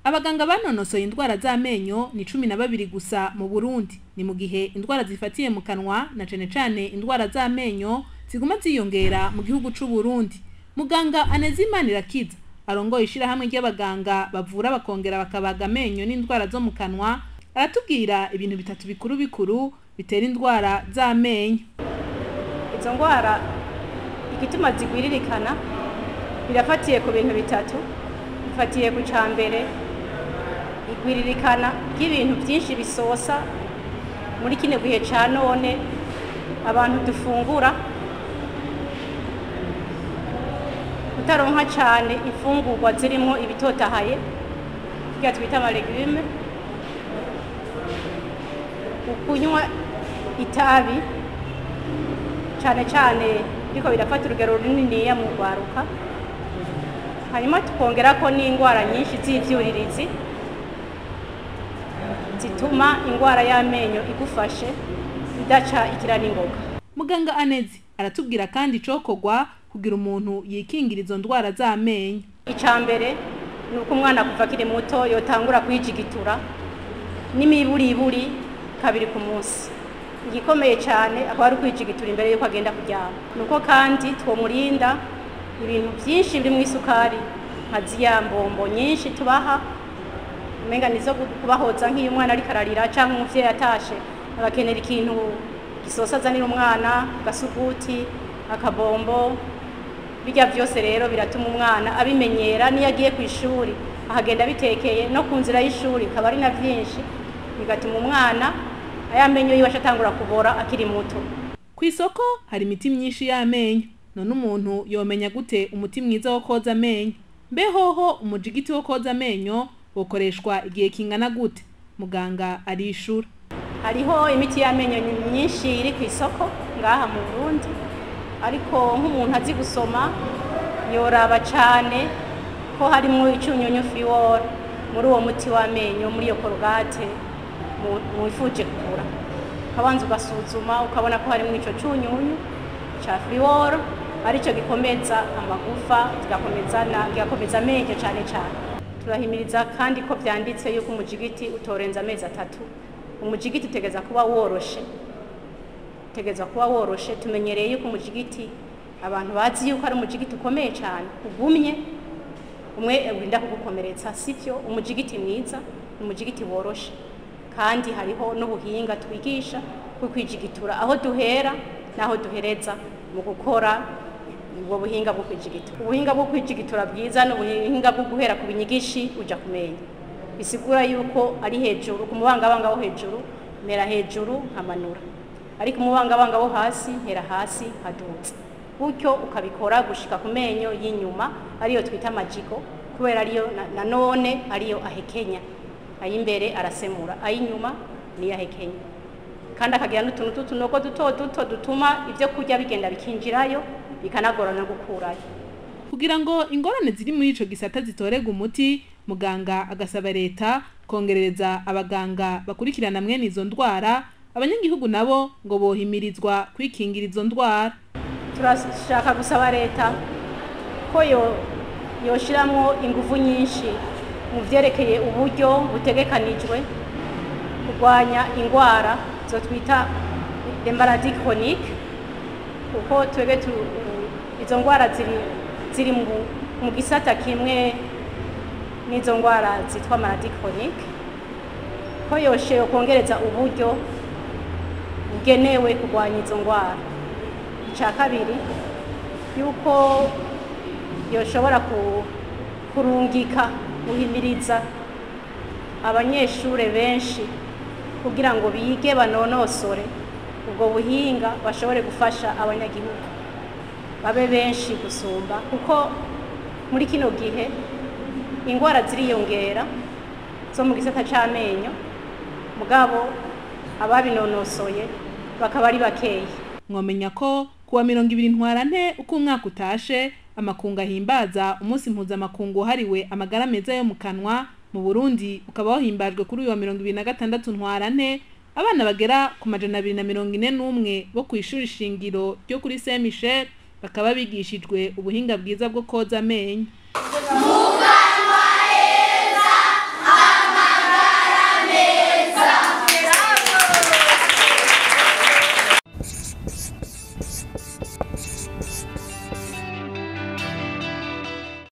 Abaganga banonosoye indwara z'amenyo ni 12 gusa mu Burundi, ni mu gihe indwara zifatiye mu kanwa na cane indwara z'amenyo ziguma ziyongera mu gihugu c'u Burundi. Muganga Irakiza arongoye ishirahamwe ry'abaganga bavura bakongera bakabaga amenyo n'indwara zo mu kanwa, aratubwira ibintu bitatu bikuru bitera indwara z'amenyo. Izo ndwara igituma zigwiririkana birafatiye ku bintu bitatu. Bifatiye ku cambere igwiririkana ry'ibintu byinshi bisosa muri kine gihe ca none abantu dufungura, utaronka cyane ifungurwa zirimo ibitotahaye bya twita amaregume, ukunywa itabi cyane biko birafata urugero runini ya mu rwaruka, hanyuma tukongera ko n'indwara nyinshi z'ivyuririzi zituma indwara y'amenyo igufashe idaca ikira n'ingoga. Muganga Anezi aratubwira kandi cokogwa kugira umuntu yikingira izo ndwara z'amenyo. Icambere nuko umwana kuva kiri muto yotangura kwijigitura n'imiburiburi kabiri ku munsi. Igikomeye cyane akaba ari kwijigitura imbere yuko agenda kuryama. Nuko kandi twomurinda ibintu byinshi biri mu isukari nka ziyambombo nyinshi tubaha, umenga nizo kubahoza nk'iyo umwana ari kararira cyangwa umuvyeyi atashe agakenera ikintu gisosa zanira umwana, gasuguti, akabombo. Bijya byose rero biratuma umwana abimenyera niyo agiye ku ishuri ahagenda bitekeye no ku nzira y'ishuri kaba ari na byinshi, bigatuma umwana ayamenyo yiwe ashatangura kubora akiri muto. Ku isoko hari imiti myinshi y'amenyo, none umuntu yomenya gute umuti mwiza wo koza amenyo? Mbehoho umujigiti wo koza amenyo wokoreshwa igihe kingana gute? Muganga arishura. Hariho imiti y'amenyo myinshi iri ku isoko ngaha mu Burundi, ariko nk'umuntu azi gusoma yoraba cyane ko harimo icyunyunyu fluor muri uwo muti w'amenyo, muri iyo korogate mwifuje kugura. Kabanza ugasuzuma ukabona ko harimo ico cyunyunyu cha fluor arico gikomeza amagufa, gigakomeza amenyo cyane. Turahimiriza kandi ko byanditse yuko umujigiti utorenza amezi 3. Umujigiti utegeza kuba woroshe, tumenyereye yuko umujigiti abantu bazi yuko ari umujigiti ukomeye cyane ugumye umwe winda kugukomeretsa, sivyo. Umujigiti mwiza umujigiti woroshe, kandi hariho n'ubuhinga twigisha bwo kwijigitura aho duhera naho duhereza mu gukora ubwo buhinga bwo kwijigitura. Ubuhinga bwo kwijigitura bwiza n'ubuhinga bwo guhera ku binyigishi uja kumenya, bisigura yuko ari hejuru ku mubangabanga wo hejuru mera hejuru hamanura, ariko umubangabanga wo hasi hera hasi haduza, gutyo ukabikora gushika ku menyo y'inyuma ariyo twita amajigo, kubera ariyo nanone ariyo ahekenya. Ayimbere arasemura, ayinyuma ni yahekenya, kandi akagira n'utuntu tutunogo duto dutuma ivyo kurya bigenda bikinjirayo bikanagorana gukurayo. Kugira ngo ingorane ziri muri ico gisata zitorega umuti, muganga agasaba leta kongerereza abaganga bakurikirana mwene izo ndwara, abanyagihugu nabo ngo bohimirizwa kwikingira izo ndwara. Turashaka gusaba leta ko yoshiramwo ingufu nyinshi mu vyerekeye uburyo butegekanijwe kurwanya indwara zo twita maladies chroniques, kuko twebwe izo ndwara ziri mu gisata kimwe n'izo ndwara zitwa maladies chroniques, ko yosheyo kongereza uburyo bugenewe kurwanya izo ndwara. Icya kabiri yuko yoshobora kurungika guhimiriza abanyeshure benshi kugira ngo bige banonosore ubwo buhinga, bashobore gufasha abanyagihugu babe benshi gusumba, kuko muri kino gihe indwara ziriyongera zo mu gisata c'amenyo, mugabo ababinonosoye bakaba ari bakeyi. Mwomenya ko kuwa 20 ntwarante uko umwaka utashe amakunga himbaza umunsi mpuzamakungu hariwe amagara meza yo mu kanwa mu Burundi, ukaba wahimbajwe kuri uyu wa 26 ntwarante. Abana bagera ku 241 bo kwishuri shingiro ryo kuri Saint Michel bakaba bigishijwe ubuhinga bwiza bwo koza amenyo.